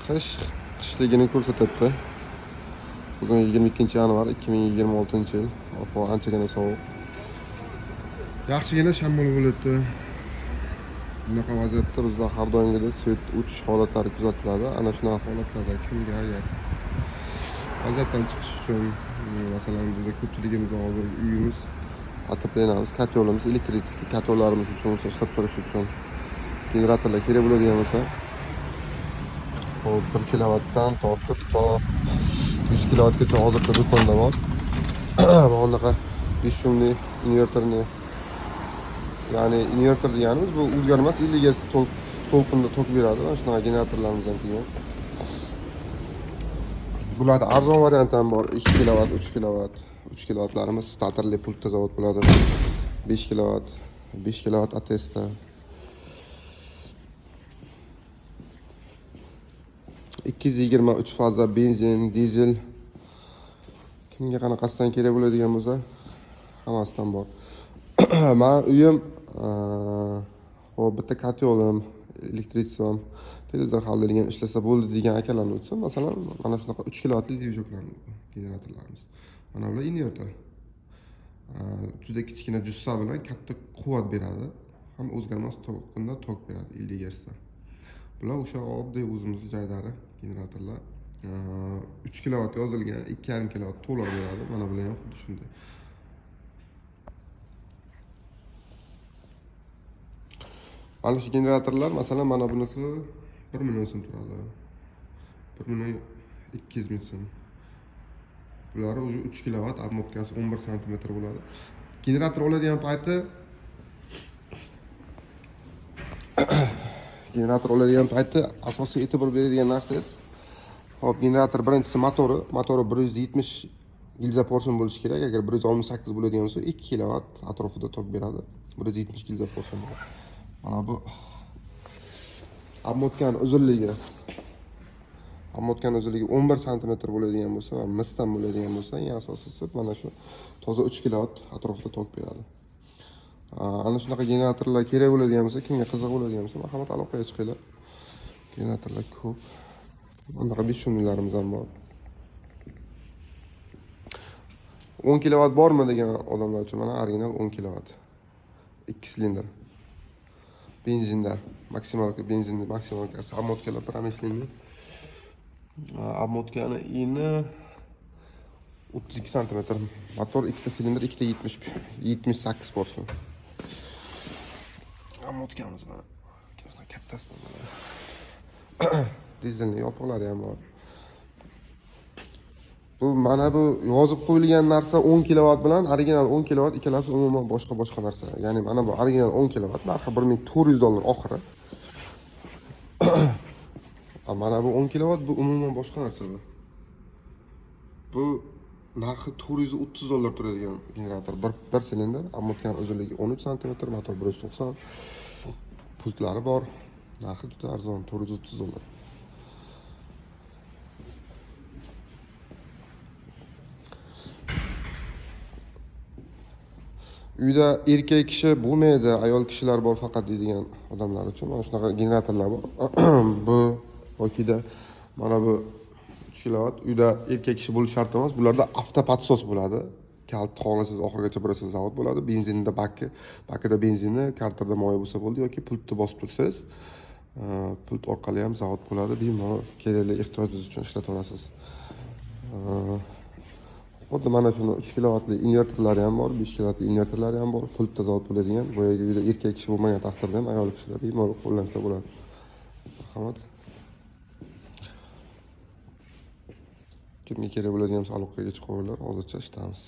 qishligini ko'rsatyapti. Bugun 22-yanvar 2026-yil. Havo anchagina sovuq. Yaxshigina shamol bo'lyapti. Bunaqa vaziyatda bizda har doimgidek svet uchish holatlari kuzatiladi. Ana shunaqa holatlarda kimga agar vaziyatdan chiqish uchun, masalan, bizda ko'pchiligimiz hozir uyimiz отопленamiz, kotelimiz, elektrik kotellarimiz uchun ishlab turish uchun generatorlar kerak bo'ladigan bo'lsa, hop 1 kilovatdan tortib to 100 kilovatgacha hozirda do'konda bor. Va unaqa 5 so'mlik invertorni, ya'ni invertor deganimiz bu o'zgarmas 50 Hz to'lqinda tok beradi. Mana shunaqa generatorlarimiz ham kelgan. Bularda arzon varianti ham bor. 2 kilovat, 3 kilovat. 3 kilovatlarimiz statorli pultda zavod bo'ladi. 5 kilovat, 5 kilovat Atesta. 223 fazda benzin, dizel. Kimga qanaqasidan kerak bo'ladigan bo'lsa, hammasidan bor. Men uyim hop bitta kotelim, elektritsim, televizor xaldigan ishlasa bo'ldi degan akalarni uchun, masalan, mana shunaqa 3 kilovatli dvijoklarni generatorlarimiz. Mana bular invertor. Juda kichkina jussa bilan katta quvvat beradi. Ham o'zgarmas to'lqinda tok beradi 50 Hz. Bular o'sha oddiy o'zimizning joydagi generatorlar. 3 kilovat yozilgan, 2,5 kilovat to'liq beradi. Mana bular ham xuddi shunday. Ana shu generatorlar, masalan, mana bunisi 1 million so'm turadi. 1 million 200 ming so'm. Bular уже 3 kilovat, obmotkasi 11 sm bo'ladi. Generator oladigan payti asosiy e'tibor beradigan narsangiz, hop, generator birinchisi motori 170 gilza porsion bo'lishi kerak. Agar 168 bo'ladigan bo'lsa, 2 kilovat atrofida tok beradi. 170 gilza porsion bo'ladi. Mana bu obmotkani uzunligi 11 sm bo'ladigan bo'lsa va misdan bo'ladigan bo'lsa, eng asosiysi mana shu toza 3 kilovat atrofida tok beradi. Ana shunaqa generatorlar kerak bo'ladigan bo'lsa, kimga qiziq bo'ladigan bo'lsa, marhamat aloqaga chiqinglar. Generatorlar ko'p. Bunaqa 5 so'mliklarimiz ham bor. 10 kilovat bormi degan odamlar uchun mana original 10 kilovat. 2 silindr. Benzinda maksimalka obmotkalar prameslenniy. Obmotkani eni 32 sm. Motor 2 silindr, 278 porsion. Obmotkamiz mana. Kattasidan mana. Dizelning yopiqlari ham bor. Bu mana bu yozib qo'yilgan narsa 10 kilovat bilan original 10 kilovat ikkalasi umuman boshqa narsa. Ya'ni mana bu original 10 kilovat narxi $1400 oxiri. Mana bu 10 kilovat bu umuman boshqa narsa bu. Bu narxi $430 turadigan generator. Bir silindr, obmotkani uzunligi 13 sm, motor 190. Pultlari bor. Narxi juda arzon, $430. Uyda erkak kishi bo'lmaydi, ayol kishilar bor faqat deydigan odamlar uchun mana shunaqa generatorlar bor. Bu yokida mana bu 3 kilovat uyda erkak kishi bo'lishi shart emas. Bularda avtopodsos bo'ladi. Kalt xohlasiz oxirigacha burasiz zavod bo'ladi. Benzinda bakida benzinni, karterda moya bo'lsa bo'ldi yoki pultni bosib tursangiz, pult orqali ham zavod bo'ladi. Bemalol kerakli ehtiyojingiz uchun ishlatib olasiz. Xuddi mana shuni 3 kilovatli invertorlari ham bor, 5 kilovatli invertorlari ham bor. Pultda zavod bo'ladigan, boyaga uyda erkak kishi bo'lmagan taqdirda ham ayol kishilar bemalol qo'llansa bo'ladi. Marhamat. Kimga kerak bo'ladigan aloqaga chiqinglar, hozircha ishlamiz.